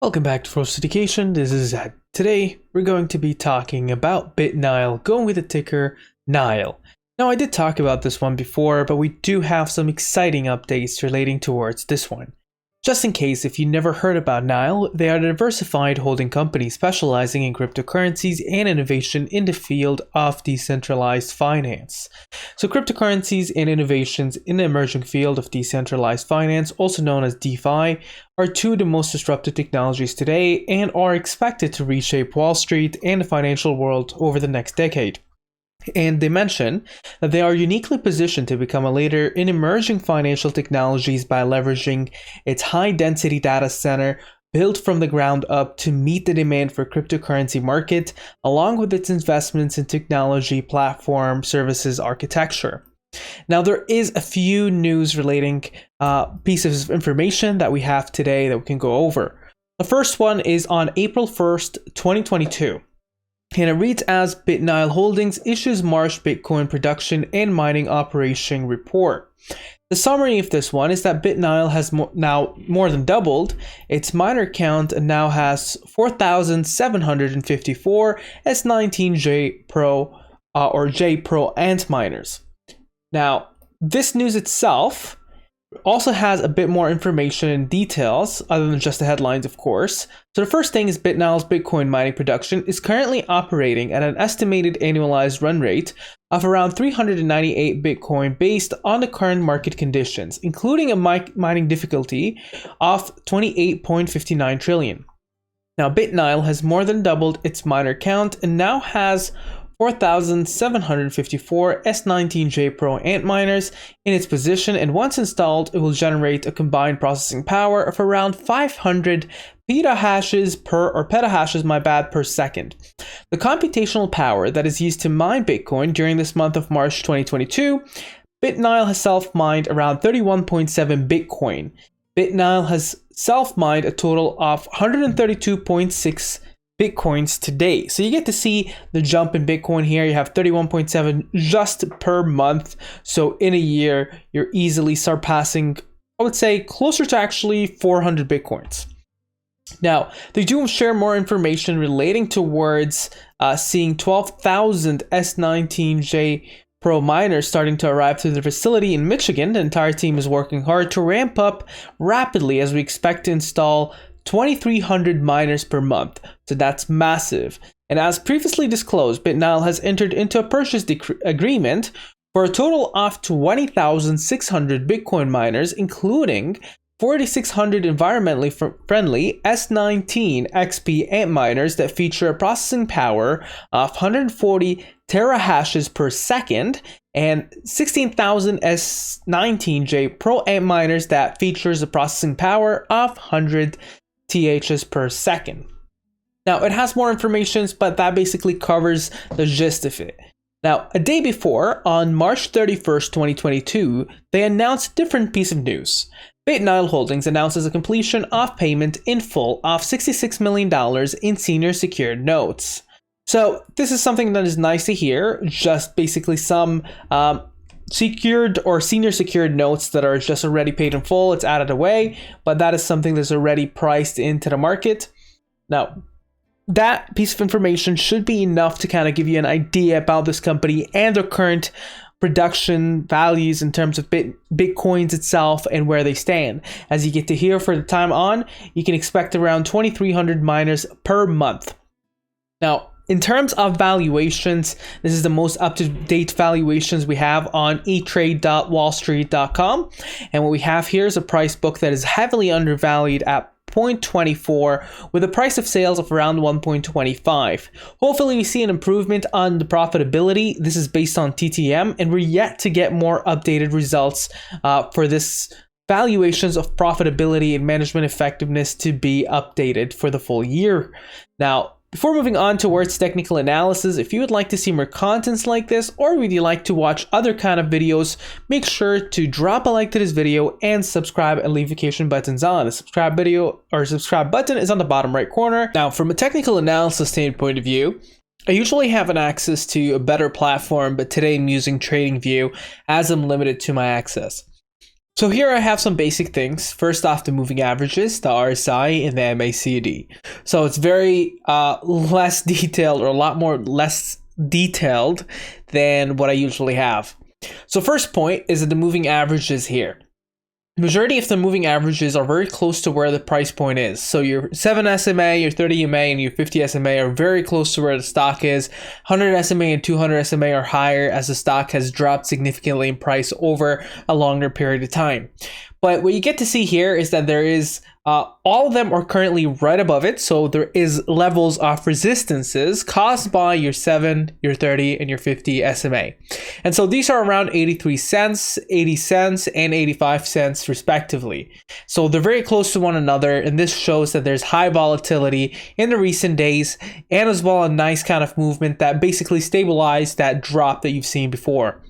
Welcome back to Frost Education. This is Zed. Today, we're going to be talking about Nile, going with the ticker Nile. Now, I did talk about this one before, but we do have some exciting updates relating towards this one. Just in case if you never heard about Nile, they are a diversified holding company specializing in cryptocurrencies and innovation in the field of decentralized finance. So cryptocurrencies and innovations in the emerging field of decentralized finance, also known as DeFi, are two of the most disruptive technologies today and are expected to reshape Wall Street and the financial world over the next decade. And they mention that they are uniquely positioned to become a leader in emerging financial technologies by leveraging its high-density data center built from the ground up to meet the demand for cryptocurrency market, along with its investments in technology, platform, services, architecture. Now, there is a few news relating pieces of information that we have today that we can go over. The first one is on April 1st, 2022. And it reads as Nile Holdings issues March Bitcoin production and mining operation report. The summary of this one is that Nile has now more than doubled its miner count and now has 4,754 S19J Pro or J Pro Ant miners. Now, this news itself also has a bit more information and details other than just the headlines, of course. So the first thing is Nile's Bitcoin mining production is currently operating at an estimated annualized run rate of around 398 Bitcoin based on the current market conditions, including a mining difficulty of 28.59 trillion. Now, Nile has more than doubled its miner count and now has 4,754 S19J Pro Ant miners in its position, and once installed, it will generate a combined processing power of around 500 petahashes per second. The computational power that is used to mine Bitcoin during this month of March 2022, Nile has self-mined around 31.7 Bitcoin. Nile has self-mined a total of 132.6 Bitcoins today. So you get to see the jump in Bitcoin here. You have 31.7 just per month. So in a year, you're easily surpassing, I would say, closer to actually 400 Bitcoins. Now, they do share more information relating towards seeing 12,000 S19J Pro miners starting to arrive to the facility in Michigan. The entire team is working hard to ramp up rapidly as we expect to install 2,300 miners per month. So that's massive. And as previously disclosed, Nile has entered into a purchase agreement for a total of 20,600 Bitcoin miners, including 4,600 environmentally friendly S19 XP Ant miners that feature a processing power of 140 terahashes per second, and 16,000 S19J Pro Ant miners that features a processing power of 100 THs per second. Now, it has more information, but that basically covers the gist of it. Now, a day before, on March 31st, 2022, they announced a different piece of news. Nile Holdings announces a completion of payment in full of $66 million in senior secured notes. So this is something that is nice to hear, just basically some secured or senior secured notes that are just already paid in full. It's out of the way, but that is something that's already priced into the market. Now, that piece of information should be enough to kind of give you an idea about this company and their current production values in terms of Bitcoins itself and where they stand. As you get to hear for the time on, you can expect around 2,300 miners per month. Now, in terms of valuations, this is the most up-to-date valuations we have on etrade.wallstreet.com. And what we have here is a price book that is heavily undervalued at 0.24 with a price of sales of around 1.25. Hopefully we see an improvement on the profitability. This is based on TTM, and we're yet to get more updated results for this valuations of profitability and management effectiveness to be updated for the full year. Now, before moving on towards technical analysis, if you would like to see more contents like this, or would you like to watch other kind of videos, make sure to drop a like to this video and subscribe and leave notification buttons on. The subscribe button is on the bottom right corner. Now, from a technical analysis standpoint of view, I usually have an access to a better platform, but today I'm using TradingView as I'm limited to my access. So here I have some basic things. First off, the moving averages, the RSI, and the MACD. So it's very less detailed, or a lot more less detailed than what I usually have. So first point is that the moving averages here. The majority of the moving averages are very close to where the price point is. So your 7 SMA, your 30 MA, and your 50 SMA are very close to where the stock is. 100 SMA and 200 SMA are higher as the stock has dropped significantly in price over a longer period of time. But what you get to see here is that there is all of them are currently right above it. So there is levels of resistances caused by your 7, your 30, and your 50 SMA. And so these are around 83 cents, 80 cents, and 85 cents respectively. So they're very close to one another. And this shows that there's high volatility in the recent days, and as well a nice kind of movement that basically stabilized that drop that you've seen before.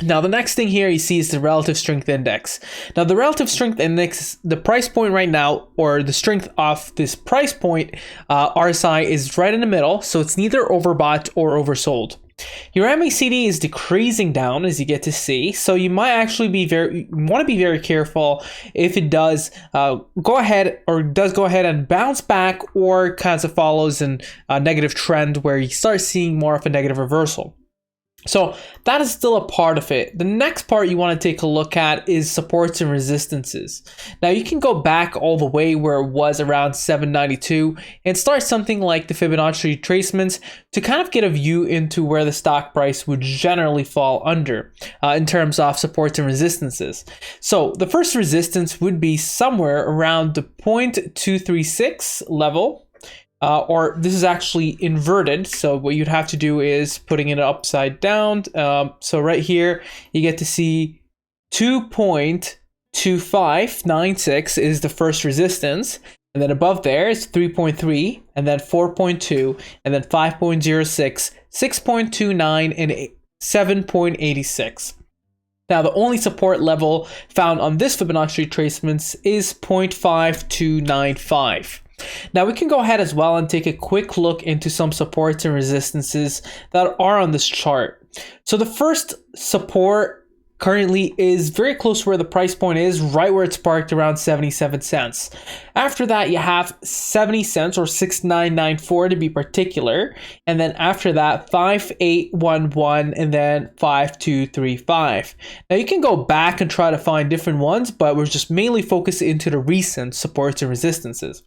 Now, the next thing here you see is the relative strength index. Now, the relative strength index, the price point right now, or the strength of this price point, RSI, is right in the middle. So it's neither overbought or oversold. Your MACD is decreasing down, as you get to see. So you might actually want to be very careful if it does go ahead and bounce back, or kind of follows a negative trend where you start seeing more of a negative reversal. So that is still a part of it. The next part you want to take a look at is supports and resistances. Now you can go back all the way where it was around 792 and start something like the Fibonacci retracements to kind of get a view into where the stock price would generally fall under in terms of supports and resistances. So the first resistance would be somewhere around the 0.236 level. Or this is actually inverted. So what you'd have to do is putting it upside down. So right here, you get to see 2.2596 is the first resistance. And then above there is 3.3, and then 4.2, and then 5.06, 6.29, and 7.86. Now, the only support level found on this Fibonacci retracements is 0.5295. Now we can go ahead as well and take a quick look into some supports and resistances that are on this chart. So the first support currently is very close to where the price point is, right where it's parked around 77 cents. After that, you have 70 cents, or 6994 to be particular. And then after that, 5811, and then 5235. Now you can go back and try to find different ones, but we're just mainly focused into the recent supports and resistances.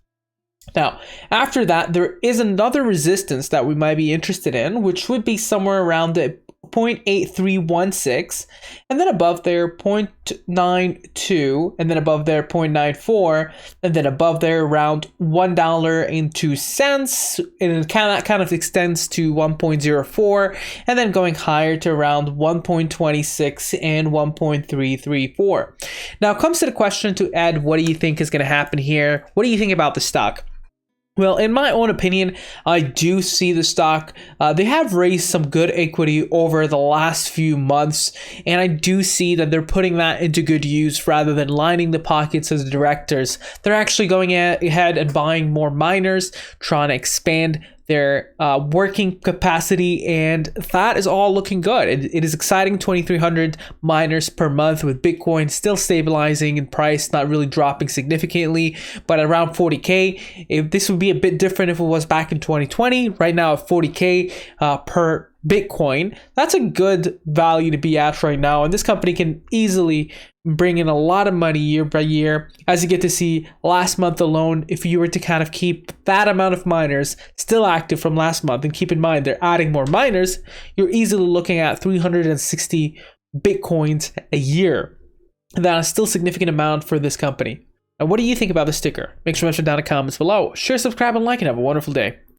Now, after that, there is another resistance that we might be interested in, which would be somewhere around the 0.8316, and then above there 0.92, and then above there 0.94, and then above there around $1.02, and that kind of extends to 1.04, and then going higher to around 1.26 and 1.334. Now it comes to the question to Ed, what do you think is going to happen here? What do you think about the stock? Well, in my own opinion, I do see the stock. They have raised some good equity over the last few months, and I do see that they're putting that into good use rather than lining the pockets as directors. They're actually going ahead and buying more miners, trying to expand their working capacity, and that is all looking good. It is exciting. 2,300 miners per month, with Bitcoin still stabilizing in price, not really dropping significantly, but around 40K. If this would be a bit different if it was back in 2020. Right now at 40K per Bitcoin, that's a good value to be at right now, and this company can easily bring in a lot of money year by year. As you get to see, last month alone, if you were to kind of keep that amount of miners still active from last month, and keep in mind they're adding more miners, you're easily looking at 360 Bitcoins a year. That is still a significant amount for this company. Now, what do you think about this ticker? Make sure to mention down in the comments below. Share, subscribe, and like, and have a wonderful day.